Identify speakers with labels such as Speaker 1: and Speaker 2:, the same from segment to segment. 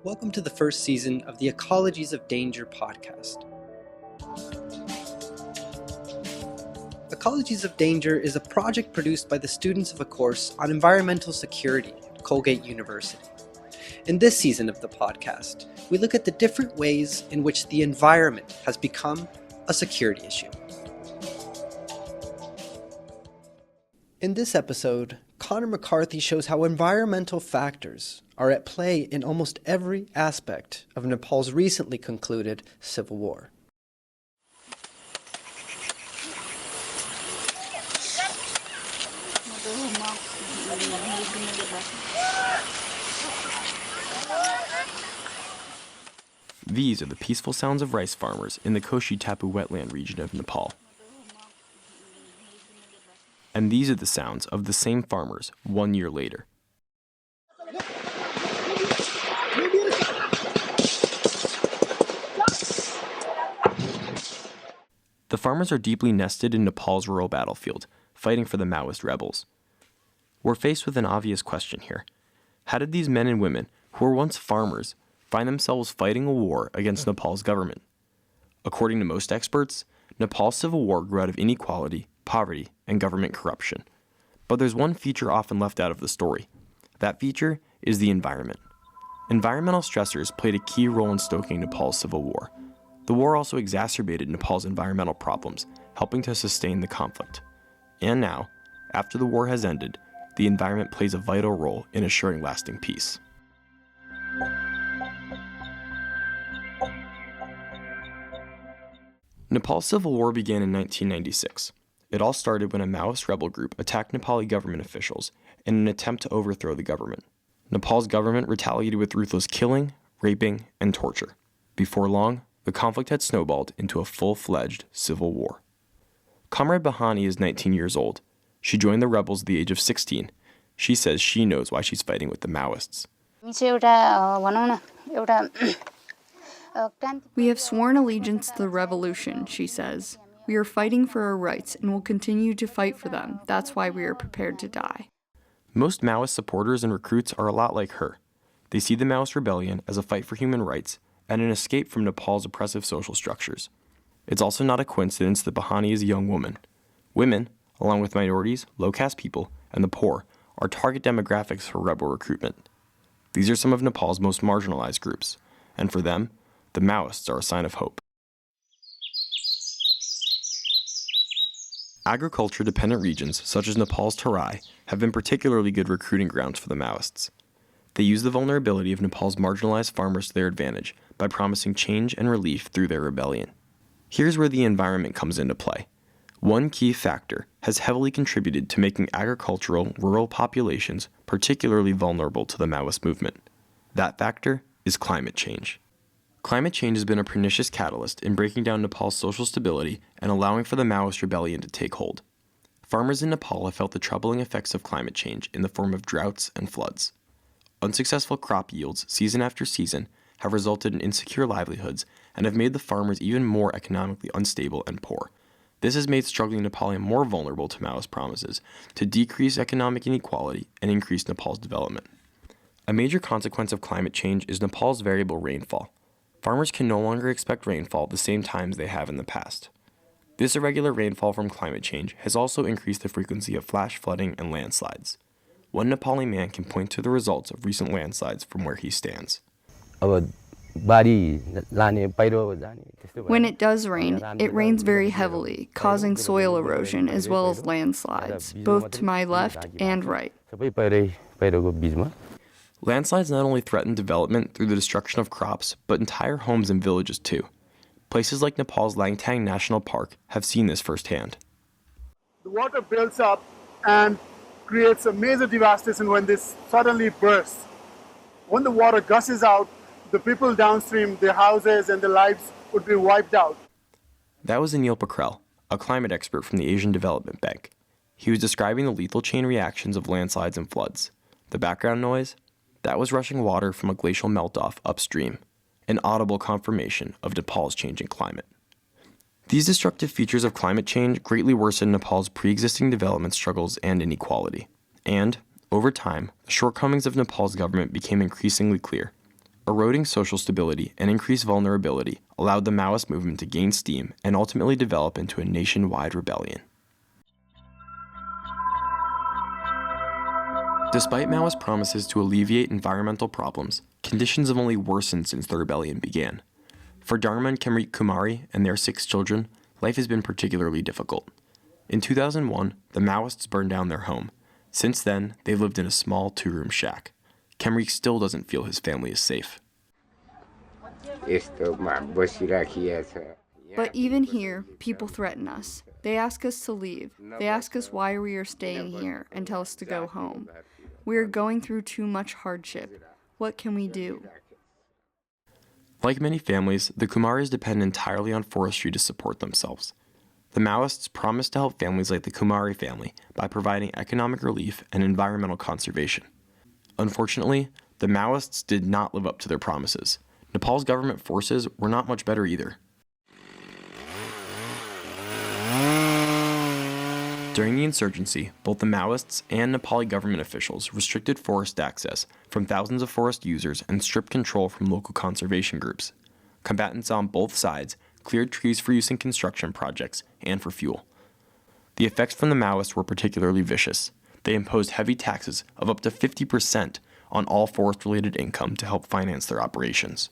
Speaker 1: Welcome to the first season of the Ecologies of Danger podcast. Ecologies of Danger is a project produced by the students of a course on environmental security at Colgate University. In this season of the podcast, we look at the different ways in which the environment has become a security issue. In this episode, CMcCarthy shows how environmental factors are at play in almost every aspect of Nepal's recently concluded civil war.
Speaker 2: These are the peaceful sounds of rice farmers in the Koshi Tapu wetland region of Nepal. And these are the sounds of the same farmers 1 year later. The farmers are deeply nested in Nepal's rural battlefield, fighting for the Maoist rebels. We're faced with an obvious question here. How did these men and women, who were once farmers, find themselves fighting a war against Nepal's government? According to most experts, Nepal's civil war grew out of inequality, poverty, and government corruption. But there's one feature often left out of the story. That feature is the environment. Environmental stressors played a key role in stoking Nepal's civil war. The war also exacerbated Nepal's environmental problems, helping to sustain the conflict. And now, after the war has ended, the environment plays a vital role in assuring lasting peace. Nepal's civil war began in 1996. It all started when a Maoist rebel group attacked Nepali government officials in an attempt to overthrow the government. Nepal's government retaliated with ruthless killing, raping, and torture. Before long, the conflict had snowballed into a full-fledged civil war. Comrade Bahani is 19 years old. She joined the rebels at the age of 16. She says she knows why she's fighting with the Maoists.
Speaker 3: We have sworn allegiance to the revolution, she says. We are fighting for our rights and will continue to fight for them. That's why we are prepared to die.
Speaker 2: Most Maoist supporters and recruits are a lot like her. They see the Maoist rebellion as a fight for human rights and an escape from Nepal's oppressive social structures. It's also not a coincidence that Bahani is a young woman. Women, along with minorities, low-caste people, and the poor, are target demographics for rebel recruitment. These are some of Nepal's most marginalized groups, and for them, the Maoists are a sign of hope. Agriculture-dependent regions, such as Nepal's Terai, have been particularly good recruiting grounds for the Maoists. They use the vulnerability of Nepal's marginalized farmers to their advantage by promising change and relief through their rebellion. Here's where the environment comes into play. One key factor has heavily contributed to making agricultural, rural populations particularly vulnerable to the Maoist movement. That factor is climate change. Climate change has been a pernicious catalyst in breaking down Nepal's social stability and allowing for the Maoist rebellion to take hold. Farmers in Nepal have felt the troubling effects of climate change in the form of droughts and floods. Unsuccessful crop yields, season after season, have resulted in insecure livelihoods and have made the farmers even more economically unstable and poor. This has made struggling Nepali more vulnerable to Maoist promises to decrease economic inequality and increase Nepal's development. A major consequence of climate change is Nepal's variable rainfall. Farmers can no longer expect rainfall at the same times they have in the past. This irregular rainfall from climate change has also increased the frequency of flash flooding and landslides. One Nepali man can point to the results of recent landslides from where he stands.
Speaker 3: When it does rain, it rains very heavily, causing soil erosion as well as landslides, both to my left and right.
Speaker 2: Landslides not only threaten development through the destruction of crops, but entire homes and villages too. Places like Nepal's Langtang National Park have seen this firsthand.
Speaker 4: The water builds up and creates a major devastation when this suddenly bursts. When the water gushes out, the people downstream, their houses and their lives would be wiped out.
Speaker 2: That was Anil Pakrel, a climate expert from the Asian Development Bank. He was describing the lethal chain reactions of landslides and floods. The background noise? That was rushing water from a glacial meltoff upstream, an audible confirmation of Nepal's changing climate. These destructive features of climate change greatly worsened Nepal's pre-existing development struggles and inequality. And, over time, the shortcomings of Nepal's government became increasingly clear. Eroding social stability and increased vulnerability allowed the Maoist movement to gain steam and ultimately develop into a nationwide rebellion. Despite Maoist promises to alleviate environmental problems, conditions have only worsened since the rebellion began. For Dharma and Kemrit Kumari and their 6 children, life has been particularly difficult. In 2001, the Maoists burned down their home. Since then, they've lived in a small 2-room shack. Kemrit still doesn't feel his family is safe.
Speaker 3: But even here, people threaten us. They ask us to leave. They ask us why we are staying here and tell us to go home. We are going through too much hardship. What can we do?
Speaker 2: Like many families, the Kumaris depend entirely on forestry to support themselves. The Maoists promised to help families like the Kumari family by providing economic relief and environmental conservation. Unfortunately, the Maoists did not live up to their promises. Nepal's government forces were not much better either. During the insurgency, both the Maoists and Nepali government officials restricted forest access from thousands of forest users and stripped control from local conservation groups. Combatants on both sides cleared trees for use in construction projects and for fuel. The effects from the Maoists were particularly vicious. They imposed heavy taxes of up to 50% on all forest-related income to help finance their operations.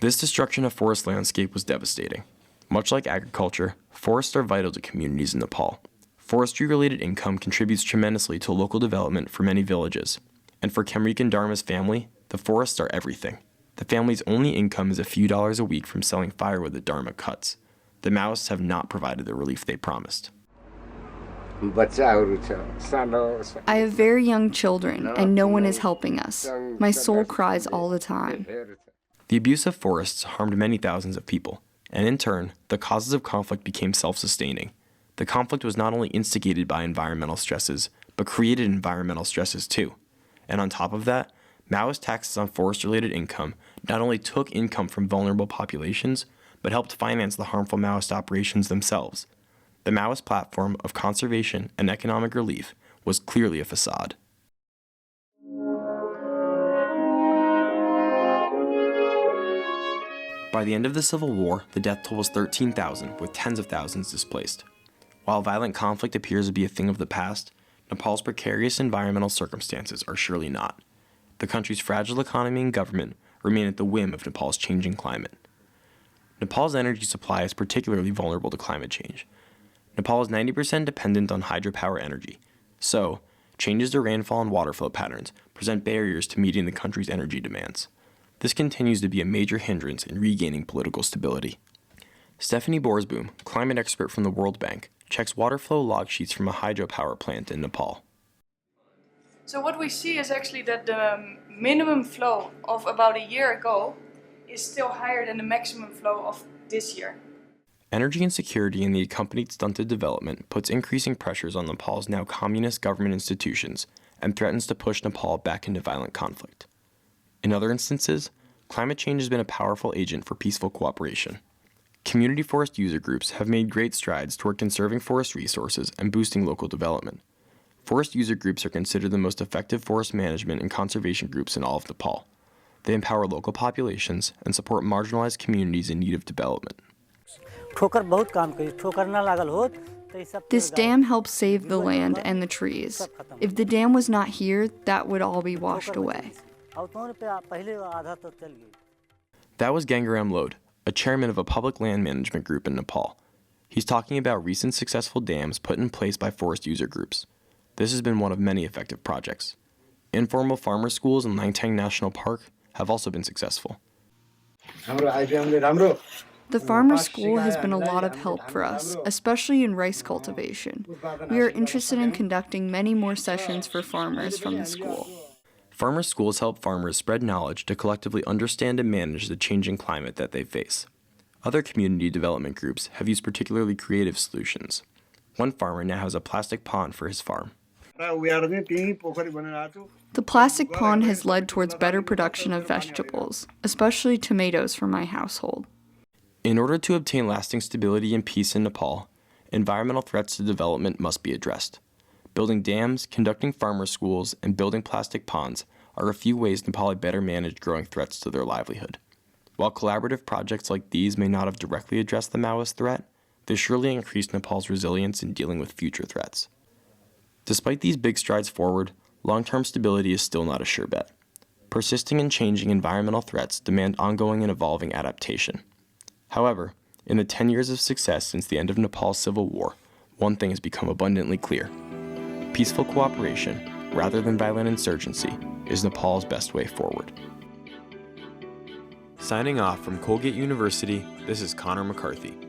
Speaker 2: This destruction of forest landscape was devastating. Much like agriculture, forests are vital to communities in Nepal. Forestry-related income contributes tremendously to local development for many villages. And for Kemrit and Dharma's family, the forests are everything. The family's only income is a few dollars a week from selling firewood that Dharma cuts. The Maoists have not provided the relief they promised.
Speaker 3: I have very young children, and no one is helping us. My soul cries all the time.
Speaker 2: The abuse of forests harmed many thousands of people, and in turn, the causes of conflict became self-sustaining. The conflict was not only instigated by environmental stresses, but created environmental stresses too. And on top of that, Maoist taxes on forest-related income not only took income from vulnerable populations, but helped finance the harmful Maoist operations themselves. The Maoist platform of conservation and economic relief was clearly a facade. By the end of the Civil War, the death toll was 13,000, with tens of thousands displaced. While violent conflict appears to be a thing of the past, Nepal's precarious environmental circumstances are surely not. The country's fragile economy and government remain at the whim of Nepal's changing climate. Nepal's energy supply is particularly vulnerable to climate change. Nepal is 90% dependent on hydropower energy, so changes to rainfall and water flow patterns present barriers to meeting the country's energy demands. This continues to be a major hindrance in regaining political stability. Stephanie Borsboom, climate expert from the World Bank, checks water flow log sheets from a hydropower plant in Nepal.
Speaker 5: So what we see is actually that the minimum flow of about a year ago is still higher than the maximum flow of this year.
Speaker 2: Energy insecurity and the accompanied stunted development puts increasing pressures on Nepal's now communist government institutions and threatens to push Nepal back into violent conflict. In other instances, climate change has been a powerful agent for peaceful cooperation. Community forest user groups have made great strides toward conserving forest resources and boosting local development. Forest user groups are considered the most effective forest management and conservation groups in all of Nepal. They empower local populations and support marginalized communities in need of development.
Speaker 3: This dam helps save the land and the trees. If the dam was not here, that would all be washed away.
Speaker 2: That was Gangaram Lode, a chairman of a public land management group in Nepal. He's talking about recent successful dams put in place by forest user groups. This has been one of many effective projects. Informal farmer schools in Langtang National Park have also been successful.
Speaker 3: The farmer school has been a lot of help for us, especially in rice cultivation. We are interested in conducting many more sessions for farmers from the school.
Speaker 2: Farmer schools help farmers spread knowledge to collectively understand and manage the changing climate that they face. Other community development groups have used particularly creative solutions. One farmer now has a plastic pond for his farm.
Speaker 3: The plastic pond has led towards better production of vegetables, especially tomatoes for my household.
Speaker 2: In order to obtain lasting stability and peace in Nepal, environmental threats to development must be addressed. Building dams, conducting farmer schools, and building plastic ponds are a few ways Nepali better managed growing threats to their livelihood. While collaborative projects like these may not have directly addressed the Maoist threat, they surely increased Nepal's resilience in dealing with future threats. Despite these big strides forward, long-term stability is still not a sure bet. Persisting and changing environmental threats demand ongoing and evolving adaptation. However, in the 10 years of success since the end of Nepal's civil war, one thing has become abundantly clear. Peaceful cooperation, rather than violent insurgency, is Nepal's best way forward. Signing off from Colgate University, this is CMcCarthy.